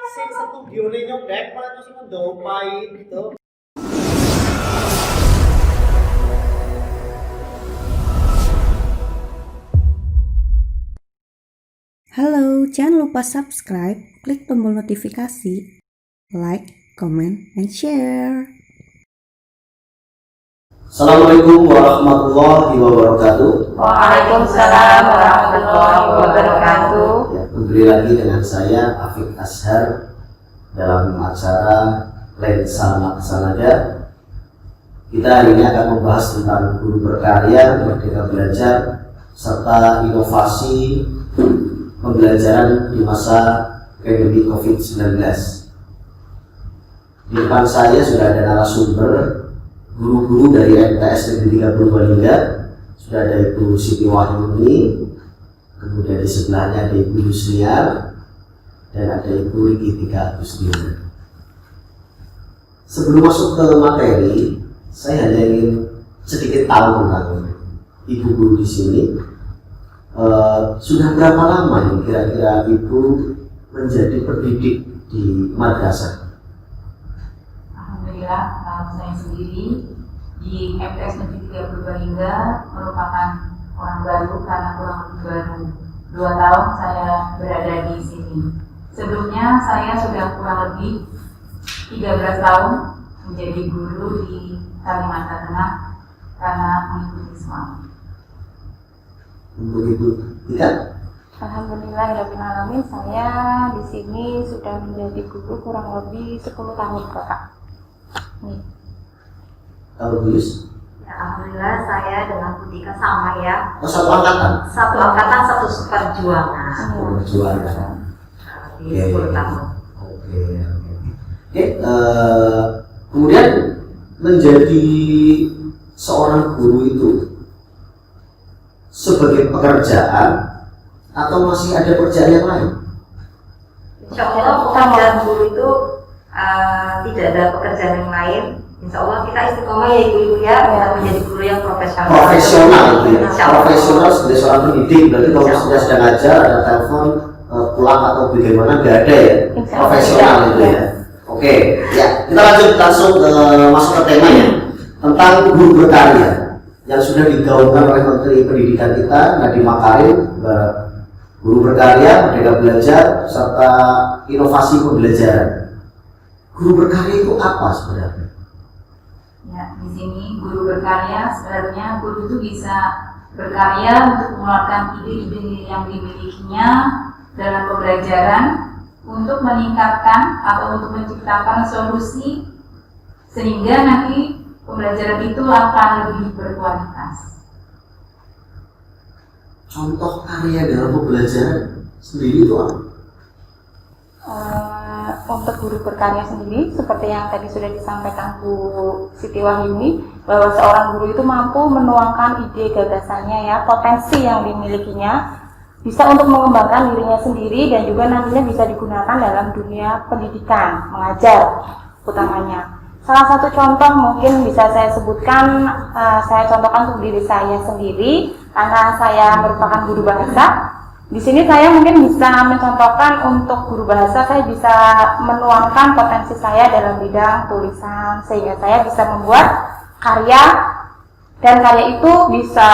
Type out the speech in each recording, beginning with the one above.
Sing studione nyobek malah terus ndopai gitu. Halo, jangan lupa subscribe, klik tombol notifikasi, like, comment, and share. Assalamualaikum warahmatullahi wabarakatuh. Waalaikumsalam warahmatullahi wabarakatuh. Ya, kembali lagi dengan saya Afiq Ashar dalam acara Lensa Laksanaja. Kita hari ini akan membahas tentang guru berkarya, merdeka belajar, serta inovasi pembelajaran di masa pandemi COVID-19. Di depan saya sudah ada narasumber guru-guru dari MTS Negeri 3 Purbalingga. Sudah ada Ibu Siti Wahyuni, kemudian di sebelahnya ada Ibu Yusniar, dan ada Ibu Riki Tika Agustina. Sebelum masuk ke materi, saya hanya ingin sedikit tahu tentang Ibu guru di sini. Sudah berapa lama nih kira-kira Ibu menjadi pendidik di madrasah? Alhamdulillah, saya sendiri di MTS Negeri 3 Purbalingga merupakan orang baru karena kurang lebih baru 2 tahun saya berada di sini. Sebelumnya saya sudah kurang lebih 13 tahun menjadi guru di Kalimantan Tengah karena mengikuti suami. Untuk Ibu Tika? Alhamdulillahirrahmanirrahim, saya di sini sudah menjadi guru kurang lebih 10 tahun, Kakak. Nih. Kalau Yus? Ya, alhamdulillah saya dengan Bu Tika sama ya. Oh, satu angkatan? Satu angkatan, satu perjuangan. Perjuangan. Di 10 tahun. Oke. Kemudian menjadi seorang guru itu sebagai pekerjaan atau masih ada pekerjaan yang lain? Insya Allah pekerjaan guru itu tidak ada pekerjaan yang lain. Insya Allah kita istiqomah ya ibu-ibu ya, kita menjadi guru yang profesional. Profesional itu ya. Insya Allah. Profesional sebagai seorang pendidik. Berarti kalau sudah sedang ngajar ada telepon pulang atau bagaimana nggak ada ya. Profesional itu ya. Oke, ya kita lanjut langsung masuk ke temanya tentang guru berkarya yang sudah digaungkan oleh Menteri Pendidikan kita Nadiem Makarim. Guru berkarya, merdeka belajar, serta inovasi pembelajaran. Guru berkarya itu apa sebenarnya? Ya, di sini guru berkarya sebenarnya guru itu bisa berkarya untuk mengeluarkan ide-ide yang dimilikinya dalam pembelajaran untuk meningkatkan atau untuk menciptakan solusi sehingga nanti pembelajaran itu akan lebih berkualitas. Contoh karya dalam pembelajaran sendiri itu apa? Untuk guru berkarya sendiri, seperti yang tadi sudah disampaikan Bu Siti Wahyuni, bahwa seorang guru itu mampu menuangkan ide gagasannya ya, potensi yang dimilikinya, bisa untuk mengembangkan dirinya sendiri dan juga nantinya bisa digunakan dalam dunia pendidikan, mengajar utamanya. Salah satu contoh mungkin bisa saya sebutkan, saya contohkan untuk diri saya sendiri, karena saya merupakan guru bahasa. Di sini saya mungkin bisa mencontohkan untuk guru bahasa, saya bisa menuangkan potensi saya dalam bidang tulisan, sehingga saya bisa membuat karya, dan karya itu bisa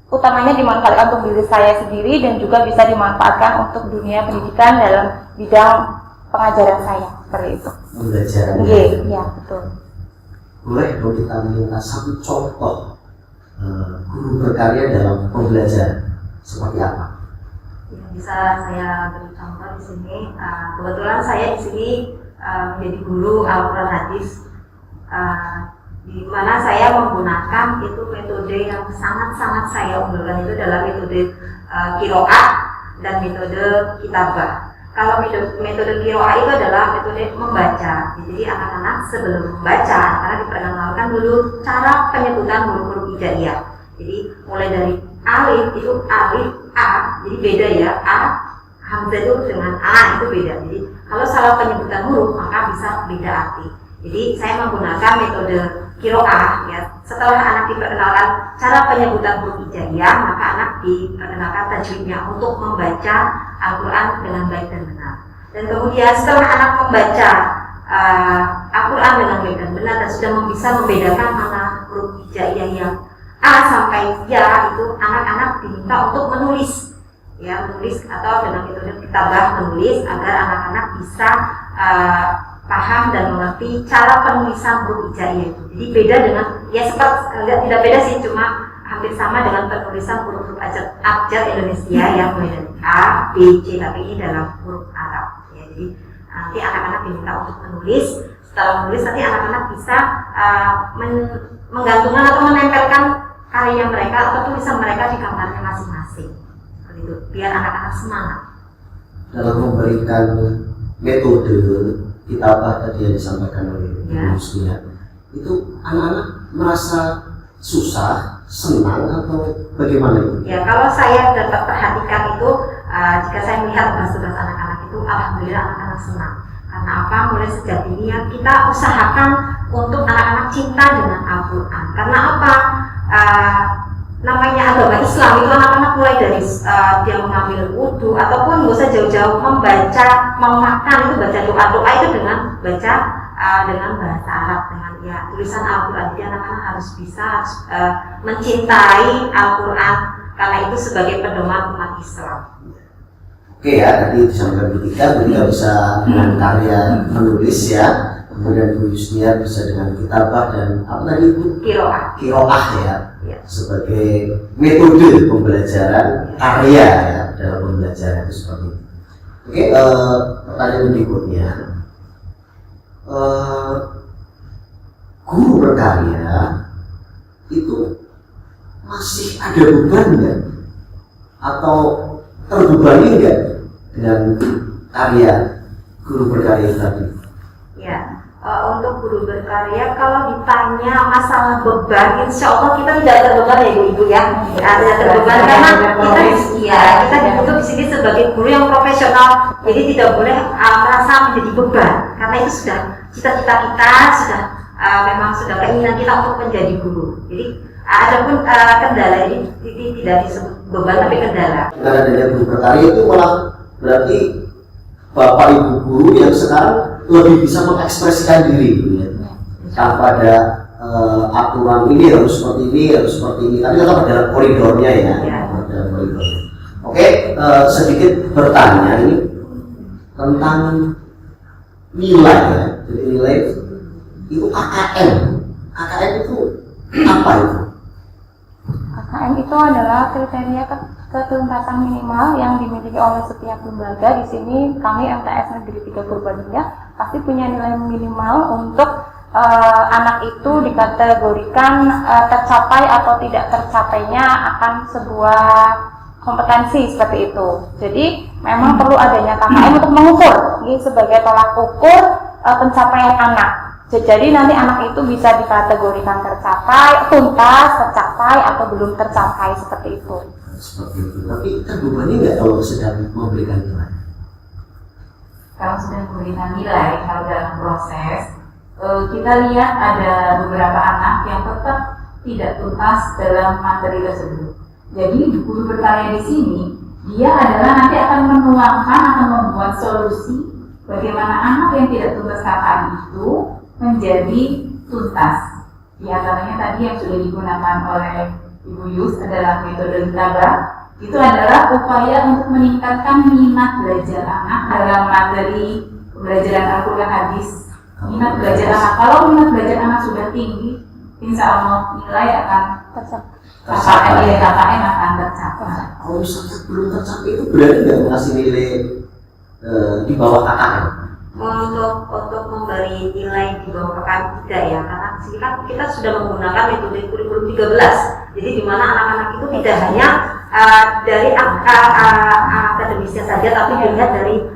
utamanya dimanfaatkan untuk diri saya sendiri dan juga bisa dimanfaatkan untuk dunia pendidikan dalam bidang pengajaran saya, seperti itu. Pembelajaran. Iya, betul. Boleh dong kita minta satu contoh guru berkarya dalam pembelajaran seperti apa? Ya, bisa saya beri contoh di sini. Kebetulan saya di sini menjadi guru Al-Quran Hadis, di mana saya menggunakan itu metode yang sangat-sangat saya unggulkan, itu adalah metode qiraah dan metode kitabah. Kalau metode qiraah itu adalah metode membaca. Jadi anak-anak sebelum membaca, karena diperkenalkan dulu cara penyebutan huruf-huruf hijaiyah. Jadi mulai dari alif itu alif a, jadi beda ya, a hamzah itu dengan a itu beda. Jadi kalau salah penyebutan huruf maka bisa beda arti. Jadi saya menggunakan metode qiraah ya. Setelah anak diperkenalkan cara penyebutan huruf hijaiyah, maka anak diperkenalkan tajwidnya untuk membaca Al-Quran dengan baik dan benar. Dan kemudian setelah anak membaca Al-Quran dengan baik dan benar dan sudah bisa membedakan mana huruf hijaiyah yang A sampai Ya, itu anak-anak diminta untuk menulis, ya, menulis atau dengan metode kitabah menulis agar anak-anak bisa paham dan mengerti cara penulisan huruf hijaiyah itu. Jadi beda dengan, ya seperti tidak beda sih, cuma hampir sama dengan penulisan huruf-huruf abjad Indonesia yang mulai dari A, B, C, tapi ini dalam huruf Arab. Ya, jadi nanti anak-anak diminta untuk menulis. Setelah menulis nanti anak-anak bisa menggantungkan atau menempelkan karya mereka atau tulisan mereka di kamarnya masing-masing. Begitu, biar anak-anak semangat. Dalam memberikan metode kitabah tadi yang disampaikan oleh Ibu Yusnia, itu anak-anak merasa susah, senang atau bagaimana itu? Ya, kalau saya dapat perhatikan itu, jika saya melihat tugas-tugas anak-anak itu, alhamdulillah anak-anak senang. Karena apa? Mulai sejak dini ya kita usahakan untuk anak-anak cinta dengan Al-Quran. Karena apa? Namanya agama Islam itu anak-anak mulai dari dia mengambil wudhu ataupun nggak usah jauh-jauh membaca, mau makan itu baca doa-doa itu dengan baca dengan bahasa Arab, dengan ya tulisan Al-Quran. Jadi anak-anak harus bisa mencintai Al-Quran karena itu sebagai pedoman umat Islam. Oke ya, tadi disampaikan Butika bisa dengan karya menulis ya, kemudian Bu Yusnia bisa dengan kitabah dan apa tadi Bu? Kiroah ya, sebagai metode pembelajaran karya ya dalam pembelajaran itu seperti itu. Oke, pertanyaan berikutnya, guru berkarya itu masih ada beban nggak? Atau terbebani nggak dengan karya guru berkarya tadi? Ya, untuk guru berkarya kalau ditanya masalah beban, insya Allah kita tidak terbeban ya ibu-ibu ya. Tidak terbeban karena kita dibentuk di sini sebagai guru yang profesional, jadi tidak boleh merasa menjadi beban karena itu sudah cita-cita kita, sudah memang sudah keinginan kita untuk menjadi guru. Jadi adapun kendala ini tidak disebut beban tapi kendala. Karena adanya guru berkarya itu malah berarti bapak ibu guru yang sekarang lebih bisa mengekspresikan diri gitu ya. Tanpa ada aturan ini harus seperti ini, harus seperti ini. Tapi tetap dalam koridornya ya. Dalam koridornya. Oke, sedikit bertanya ini tentang nilai ya. Jadi nilai itu KKM. KKM itu apa itu? KKM itu adalah kriteria ketuntasan minimal yang dimiliki oleh setiap lembaga. Di sini kami MTS Negeri 3 Purbalingga pasti punya nilai minimal untuk anak itu dikategorikan tercapai atau tidak tercapainya akan sebuah kompetensi seperti itu. Jadi memang perlu adanya KKM untuk mengukur ini sebagai tolak ukur pencapaian anak. Jadi nanti anak itu bisa dikategorikan tercapai, tuntas, tercapai, atau belum tercapai seperti itu. Seperti itu. Tapi terbebani nggak kalau sedang memberikan nilai? Kalau sedang memberikan nilai, kalau dalam proses, kita lihat ada beberapa anak yang tetap tidak tuntas dalam materi tersebut. Jadi guru berkarya di sini, dia adalah nanti akan menuangkan, akan membuat solusi bagaimana anak yang tidak tuntas KKM itu menjadi tuntas. Di antaranya tadi yang sudah digunakan oleh Ibu Yus adalah metode kitabah. Itu adalah upaya untuk meningkatkan minat belajar anak dalam materi pembelajaran Al-Quran hadis. Minat belajar anak. Kalau minat belajar anak sudah tinggi, insya Allah nilai akan KKM akan tercapai. Kalau misalnya belum tercapai itu berarti nggak mengasih nilai di bawah KKM? Untuk memberi nilai di bawah KKM tidak ya, karena di sini kan kita sudah menggunakan metode kurikulum 13. Jadi di mana anak-anak itu tidak hanya dari akademisnya saja, tapi dilihat dari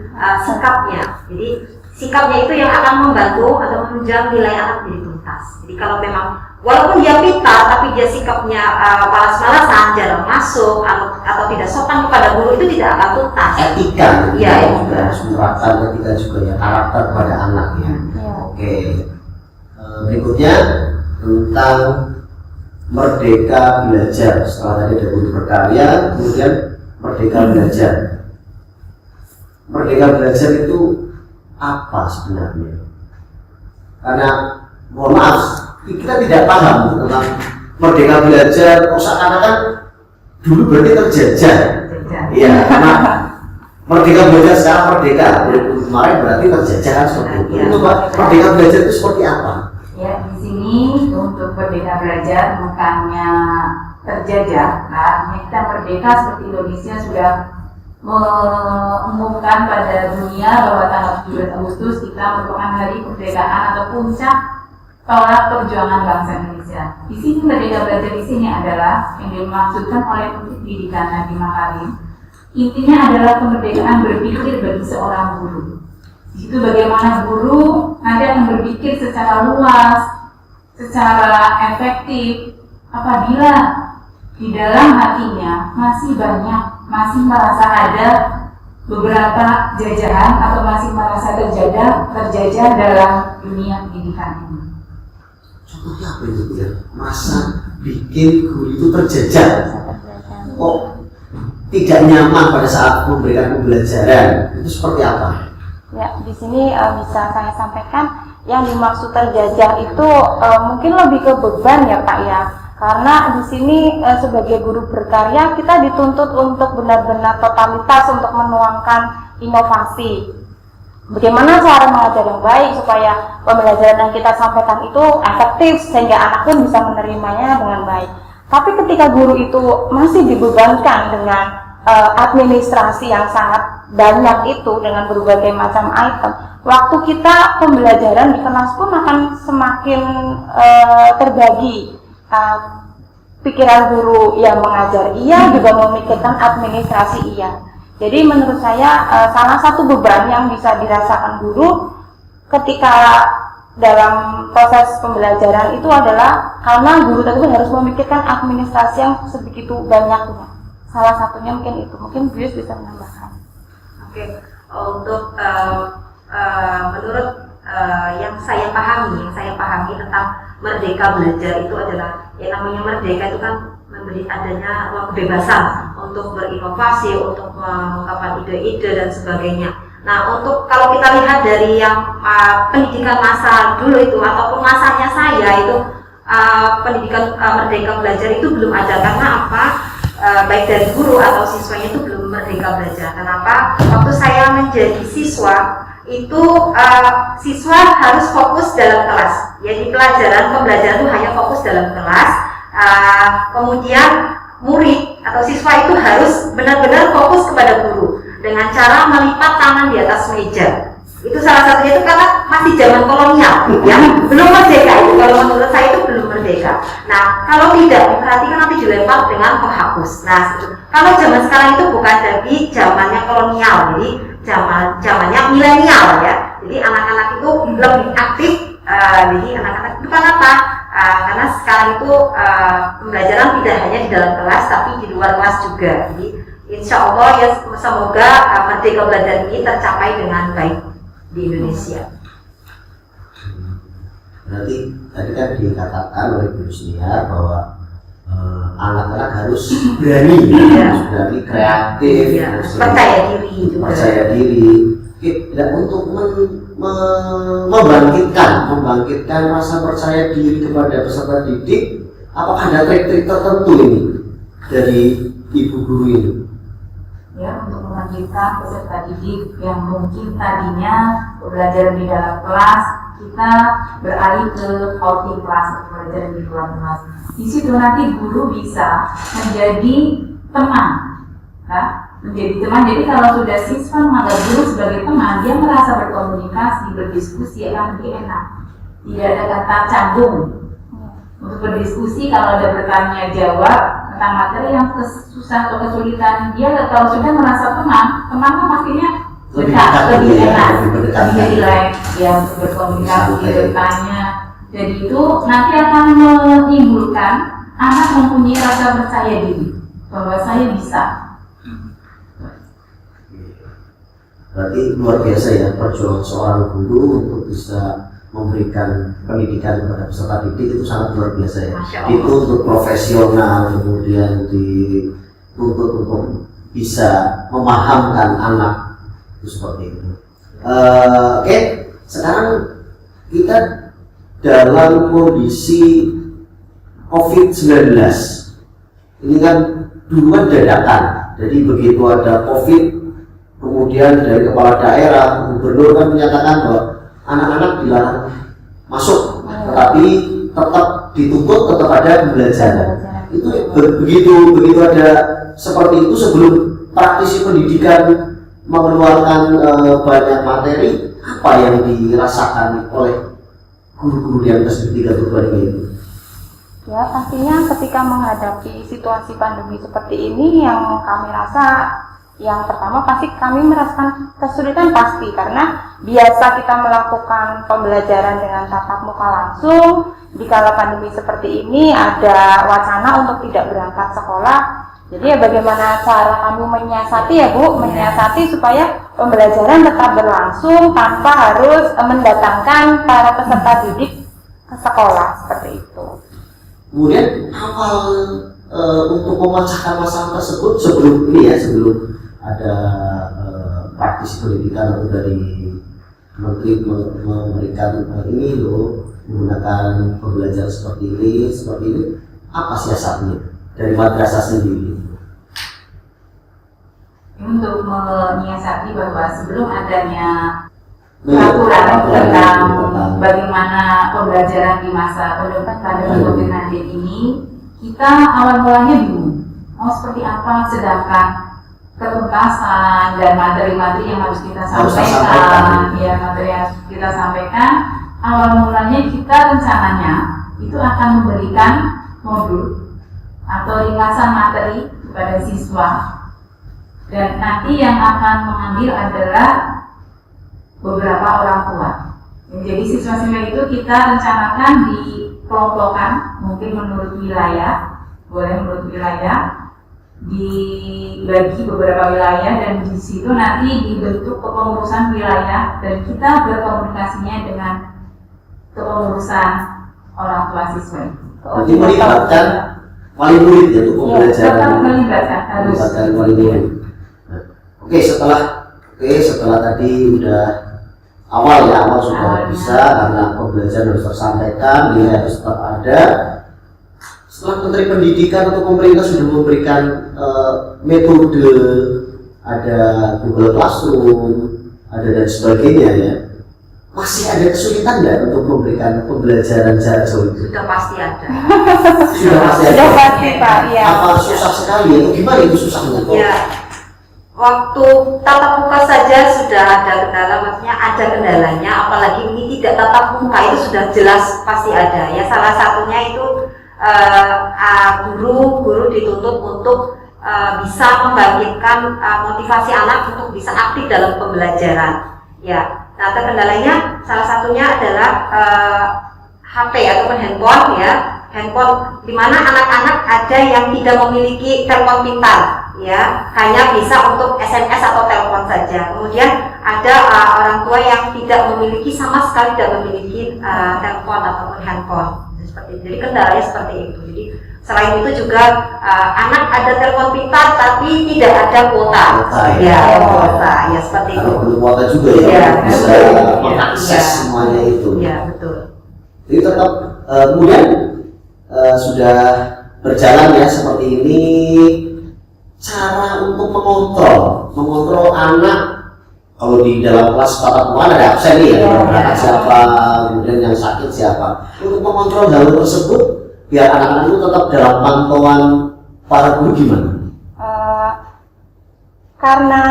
sikapnya. Jadi sikapnya itu yang akan membantu atau menunjang nilai anak menjadi tuntas. Jadi kalau memang walaupun dia pintar tapi dia sikapnya malas-malasan, jarang masuk atau tidak sopan kepada guru, itu tidak akan tuntas. Etika, ya, juga harus menerapkan etika juga ya, karakter pada anak ya. Oke, berikutnya tentang merdeka belajar. Setelah tadi ada guru berkarya, kemudian merdeka belajar. merdeka belajar itu apa sebenarnya? Karena mohon maaf, kita tidak paham tentang merdeka belajar. Seakan-akan dulu berarti terjajah. Iya, karena merdeka belajar secara merdeka kemarin berarti terjajah kan seperti itu. Itu Pak, merdeka belajar itu seperti apa? Ya, di sini untuk merdeka belajar bukannya terjajah, artinya kita merdeka seperti Indonesia sudah mengumumkan pada dunia bahwa tanggal 17 Agustus kita merupakan hari kemerdekaan atau puncak tolak perjuangan bangsa Indonesia. Di sini merdeka belajar di sini adalah yang dimaksudkan oleh pendidikan Nadiem Makarim. Intinya adalah kemerdekaan berpikir bagi seorang guru. Di situ bagaimana guru nanti akan berpikir secara luas, secara efektif, apabila di dalam hatinya masih merasa ada beberapa jajahan atau masih merasa terjajah dalam dunia pendidikan ini. Contohnya apa itu ya? Masa bikin guru itu terjajah. Kok tidak nyaman pada saat memberikan pembelajaran? Itu seperti apa? Ya, di sini bisa saya sampaikan yang dimaksud terjajah itu mungkin lebih ke beban ya Pak ya. Karena di sini sebagai guru berkarya kita dituntut untuk benar-benar totalitas untuk menuangkan inovasi. Bagaimana cara mengajar yang baik supaya pembelajaran yang kita sampaikan itu efektif sehingga anak pun bisa menerimanya dengan baik. Tapi ketika guru itu masih dibebankan dengan administrasi yang sangat banyak itu dengan berbagai macam item, waktu kita pembelajaran di kelas pun akan semakin terbagi. Pikiran guru yang mengajar iya, juga memikirkan administrasi iya. Jadi menurut saya salah satu beban yang bisa dirasakan guru ketika dalam proses pembelajaran itu adalah karena guru tersebut harus memikirkan administrasi yang sebegitu banyaknya. Salah satunya mungkin itu, mungkin Bius bisa menambahkan. Oke, untuk menurut yang saya pahami tentang merdeka belajar itu adalah yang namanya merdeka itu kan memberi adanya ruang kebebasan untuk berinovasi, untuk mengungkapkan ide-ide dan sebagainya. Nah, untuk kalau kita lihat dari yang pendidikan masa dulu itu ataupun masanya saya itu pendidikan merdeka belajar itu belum ada. Karena apa? Baik dari guru atau siswanya itu belum merdeka belajar. Kenapa? Waktu saya menjadi siswa itu siswa harus fokus dalam kelas. Jadi pembelajaran itu hanya fokus dalam kelas. Kemudian murid atau siswa itu harus benar-benar fokus kepada guru dengan cara melipat tangan di atas meja. Itu salah satunya itu karena masih zaman kolonial, ya, belum merdeka itu. Kalau menurut saya itu belum merdeka. Nah, kalau tidak diperhatikan nanti dilempar dengan penghapus. Nah, kalau zaman sekarang itu bukan lagi zamannya kolonial, jadi zamannya milenial ya. Jadi anak-anak itu lebih aktif. Jadi anak-anak itu kenapa? Karena sekarang itu pembelajaran tidak hanya di dalam kelas tapi di luar kelas juga. Jadi insya Allah ya semoga merdeka belajar ini tercapai dengan baik di Indonesia. Berarti tadi kan dikatakan oleh Bu Yusniar bahwa anak-anak harus berani, harus berani, kreatif, harus percaya diri. Dan untuk membangkitkan rasa percaya diri kepada peserta didik, apakah ada trik-trik tertentu ini dari ibu guru ini? Ya, untuk membangkitkan peserta didik yang mungkin tadinya belajar di dalam kelas, kita beralih ke outing kelas atau belajar di luar kelas. Di situ nanti guru bisa menjadi teman, menjadi teman. Jadi kalau sudah siswa menganggap guru sebagai teman, dia merasa berkomunikasi, berdiskusi akan lebih enak. Tidak ada kata canggung. Untuk berdiskusi, kalau ada bertanya jawab tentang materi yang susah atau kesulitan, dia kalau sudah merasa teman pastinya dekat, lebih enak, lebih rileks ya untuk berkomunikasi, bertanya. Jadi itu nanti akan menimbulkan anak mempunyai rasa percaya diri bahwa saya bisa. Berarti luar biasa ya perjuangan seorang guru untuk bisa memberikan pendidikan kepada peserta didik itu sangat luar biasa ya. Dituntut profesional, kemudian dituntut untuk bisa memahamkan anak Itu seperti itu. Oke, sekarang kita dalam kondisi COVID-19. Ini kan dulu kan dadakan, jadi begitu ada COVID, kemudian dari kepala daerah, gubernur kan menyatakan bahwa anak-anak dilarang masuk, tetapi tetap dituntut, tetap ada pembelajaran. Itu begitu ada seperti itu sebelum praktisi pendidikan mengeluarkan banyak materi, apa yang dirasakan oleh guru-guru yang ketika itu? Ya, pastinya ketika menghadapi situasi pandemi seperti ini, yang kami rasa yang pertama pasti kami merasakan kesulitan pasti, karena biasa kita melakukan pembelajaran dengan tatap muka langsung. Di kala pandemi seperti ini ada wacana untuk tidak berangkat sekolah. Jadi ya bagaimana cara kami menyiasati ya Bu, menyiasati supaya pembelajaran tetap berlangsung tanpa harus mendatangkan para peserta didik ke sekolah seperti itu. Kemudian awal untuk memecahkan masalah tersebut sebelum ini ya, sebelum ada praktisi pendidikan atau dari menteri memberikan ini loh, menggunakan pembelajaran seperti ini, apa siasatnya dari madrasah sendiri? Untuk menyiasati bahwa sebelum adanya peraturan tentang bagaimana pembelajaran di masa pandemi COVID-19 ini, kita awal mulanya bingung mau seperti apa, sedangkan ketuntasan dan materi-materi yang harus kita sampaikan, ya materi yang harus kita sampaikan, awal mulanya kita rencananya itu akan memberikan modul atau ringkasan materi kepada siswa, dan nanti yang akan mengambil adalah beberapa orang tua. Jadi siswa-siswa itu kita rencanakan dikelompokkan, mungkin menurut wilayah, boleh menurut wilayah, dibagi beberapa wilayah, dan di situ nanti dibentuk kepengurusan wilayah, dan kita berkomunikasinya dengan kepengurusan orang tua siswa. Jadi melibatkan wali murid ya untuk pembelajaran. Tetap melibatkan, harus. Melibatkan wali murid. Oke, setelah tadi udah awal sudah bisa karena pembelajaran harus tersampaikan, nilai harus tetap ada. Setelah Menteri Pendidikan atau pemerintah sudah memberikan metode, ada Google Classroom, ada dan sebagainya ya, masih ada kesulitan nggak untuk memberikan pembelajaran jarak jauh itu? Sudah pasti ada. Sudah pasti Pak, ya. Apa susah sekali atau gimana itu susahnya? Ya. Waktu tatap muka saja sudah ada kendala, maksudnya ada kendalanya, apalagi ini tidak tatap muka itu sudah jelas pasti ada. Ya, salah satunya itu guru dituntut untuk bisa membangkitkan motivasi anak untuk bisa aktif dalam pembelajaran. Ya, nah kendalanya salah satunya adalah HP ataupun handphone ya, handphone di mana anak-anak ada yang tidak memiliki telepon pintar. Ya, hanya bisa untuk SMS atau telepon saja. Kemudian ada orang tua yang tidak memiliki sama sekali, tidak memiliki telepon ataupun handphone. Seperti itu. Jadi kendalanya seperti itu. Jadi selain itu juga anak ada telepon pintar tapi tidak ada kuota. Kuota ya seperti itu. Ada kuota juga ya, bisa mengakses semuanya itu. Ya betul. Jadi tetap kemudian sudah berjalan ya seperti ini. Cara untuk mengontrol anak, kalau di dalam kelas tatap muka ada absen nih ya, berangkat siapa, kemudian yang sakit siapa, untuk mengontrol hal tersebut biar anak-anak itu tetap dalam pantauan para guru gimana? Karena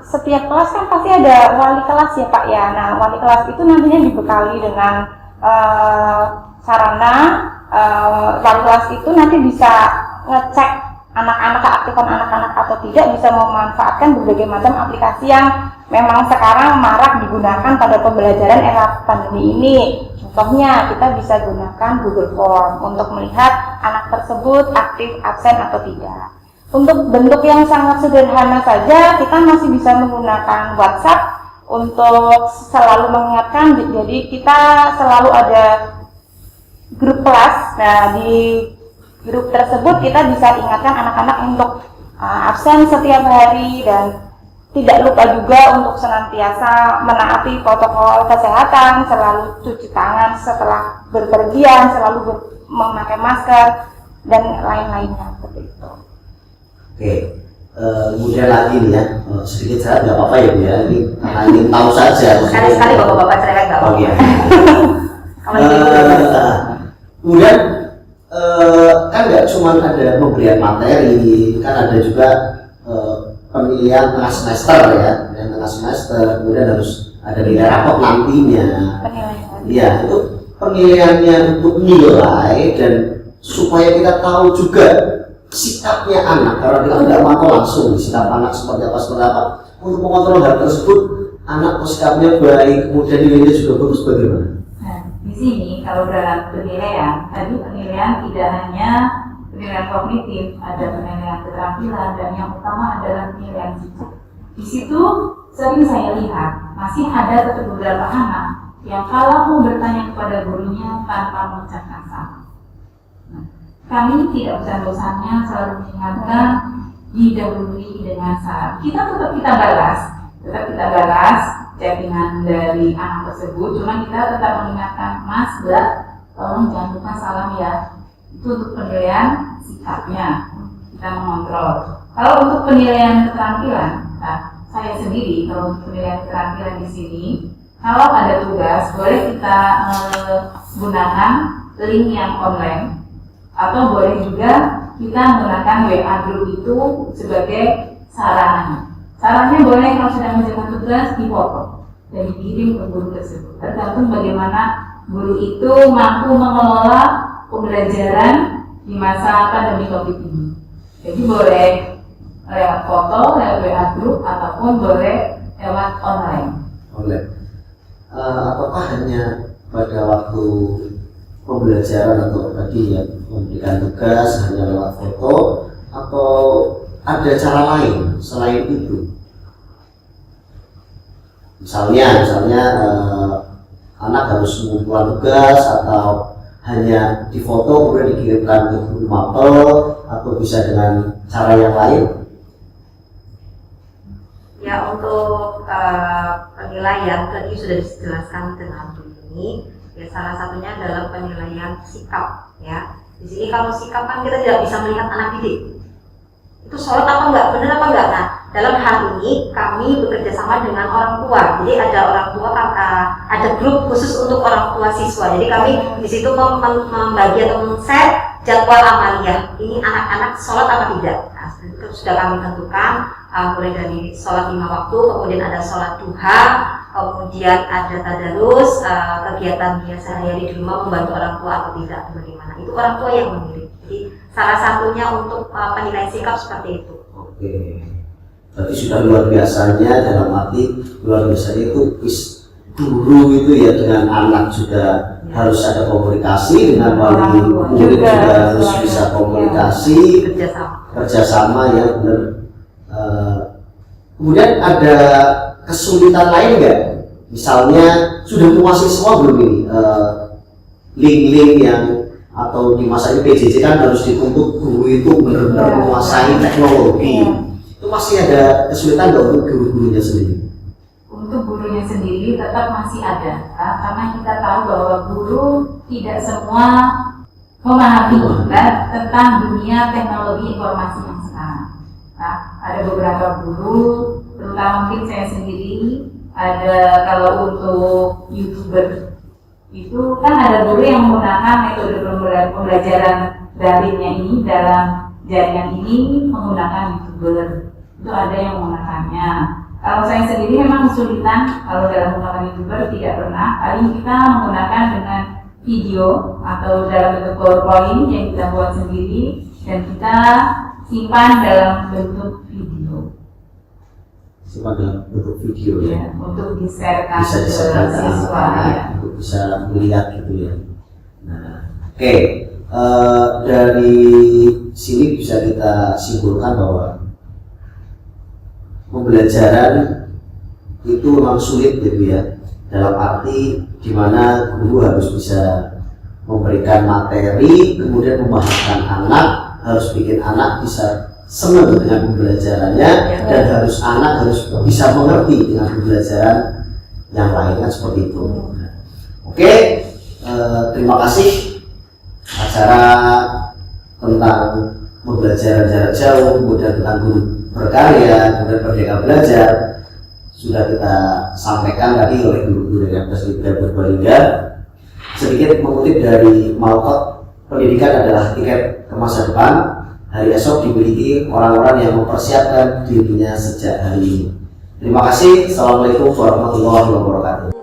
setiap kelas kan pasti ada wali kelas ya Pak ya. Nah, wali kelas itu nantinya dibekali dengan sarana, wali kelas itu nanti bisa ngecek anak-anak, keaktifan anak-anak atau tidak, bisa memanfaatkan berbagai macam aplikasi yang memang sekarang marak digunakan pada pembelajaran era pandemi ini. Contohnya kita bisa gunakan Google Form untuk melihat anak tersebut aktif, absen atau tidak. Untuk bentuk yang sangat sederhana saja, kita masih bisa menggunakan WhatsApp untuk selalu mengingatkan. Jadi kita selalu ada grup kelas. Nah, di grup tersebut kita bisa ingatkan anak-anak untuk absen setiap hari, dan tidak lupa juga untuk senantiasa menaati protokol kesehatan, selalu cuci tangan setelah berpergian, selalu memakai masker, dan lain-lainnya seperti itu. Oke, kemudian lagi nih ya, sedikit saya nggak apa-apa ya Bu ya, ini karena ingin tahu saja. Sekali-sekali bapak-bapak cerewet nggak Oh apa-apa. iya. Kalau gitu, Kemudian kan nggak cuma ada pemberian materi, kan ada juga penilaian tengah semester ya, penilaian tengah semester, kemudian harus ada nilai rapot nantinya. Penilaian. Iya, itu penilaiannya untuk nilai dan supaya kita tahu juga sikapnya anak, karena kita nggak mau langsung sikap anak seperti apa, untuk mengontrol hal tersebut anak sikapnya baik, kemudian nilainya juga bagus bagaimana? Nah, di sini kalau dalam penilaian, tadi penilaian tidak hanya penilaian kognitif, ada penilaian keterampilan, dan yang utama adalah penilaian sikap. Di situ sering saya lihat masih ada beberapa anak yang kalau mau bertanya kepada gurunya tanpa mengucap kasar. Nah, kami tidak bosan-bosannya selalu mengingatkan didahului dengan salam. Tetap kita balas chattingan dari anak tersebut, cuma kita tetap mengingatkan, Mas, Mbak, tolong jangan lupa salam ya. Itu untuk penilaian sikapnya, kita mengontrol. Kalau untuk penilaian keterampilan, nah, saya sendiri kalau untuk penilaian keterampilan di sini, kalau ada tugas boleh kita gunakan link yang online, atau boleh juga kita menggunakan WA group itu sebagai sarananya. Sarannya boleh kalau sedang mengerjakan tugas difoto dan dikirim ke guru tersebut. Tergantung bagaimana guru itu mampu mengelola pembelajaran di masa pandemi COVID ini. Jadi boleh lewat foto, lewat WA group, ataupun boleh lewat online. Apakah hanya pada waktu pembelajaran atau tadi ya memberikan tugas hanya lewat foto, atau ada cara lain selain itu? Misalnya anak harus mengumpulkan tugas, atau hanya difoto kemudian dikirimkan ke guru mapel, atau bisa dengan cara yang lain? ya untuk penilaian tadi sudah dijelaskan dengan ini. Ya, salah satunya adalah penilaian sikap. Ya, di sini kalau sikap kan kita tidak bisa melihat anak didik itu sholat apa enggak, benar apa enggak. Nah, dalam hal ini kami bekerja sama dengan orang tua. Jadi ada orang tua, ada grup khusus untuk orang tua siswa. Jadi kami di situ membagi atau men-set jadwal amaliyah. Ini anak-anak sholat apa tidak. Nah, itu sudah kami tentukan, mulai dari sholat 5 waktu, kemudian ada sholat duha, kemudian ada tadarus, kegiatan dia sehari-hari di rumah membantu orang tua atau tidak, bagaimana. Itu orang tua yang memilih. Jadi salah satunya untuk penilaian sikap seperti itu. Oke, berarti sudah luar biasanya, dalam arti luar biasanya itu guru itu ya dengan anak juga harus ada komunikasi, dengan wali murid juga harus bisa komunikasi, kerjasama ya benar. Kemudian ada kesulitan lain nggak? Misalnya sudah menguasai semua belum ini link-link yang, atau di masa ini PJJ kan harus dituntut guru itu benar-benar menguasai teknologi. Itu masih ada kesulitan nggak untuk guru-gurunya sendiri? Untuk gurunya sendiri tetap masih ada, karena kita tahu bahwa guru tidak semua memahami tentang dunia teknologi informasi yang sekarang. Ada beberapa guru, terutama mungkin saya sendiri, ada kalau untuk YouTuber itu kan ada guru yang menggunakan metode pembelajaran daringnya ini, dalam jaringan ini menggunakan YouTuber. Itu ada yang menggunakannya. Kalau saya sendiri memang kesulitan kalau dalam menggunakan YouTuber, tidak pernah. Paling kita menggunakan dengan video atau dalam bentuk PowerPoint yang kita buat sendiri dan kita simpan dalam bentuk video. Simpan dalam bentuk video ya. Untuk di-sharekan Bisa ke disertakan siswa ya. untuk bisa melihat gitu ya. Nah, oke. Dari sini bisa kita simpulkan bahwa pembelajaran itu memang sulit gitu ya, dalam arti dimana guru harus bisa memberikan materi, kemudian memahamkan anak, harus bikin anak bisa senang dengan pembelajarannya dan anak harus bisa mengerti dengan pembelajaran yang lain kan seperti itu. Oke, terima kasih. Acara tentang pembelajaran jarak jauh, kemudian tentang guru berkarya, kemudian Merdeka Belajar sudah kita sampaikan tadi oleh guru-guru yang Purbalingga. Sedikit mengutip dari Malkot, pendidikan adalah tiket ke masa depan. Hari esok dimiliki orang-orang yang mempersiapkan dirinya sejak hari ini. Terima kasih. Assalamualaikum warahmatullahi wabarakatuh.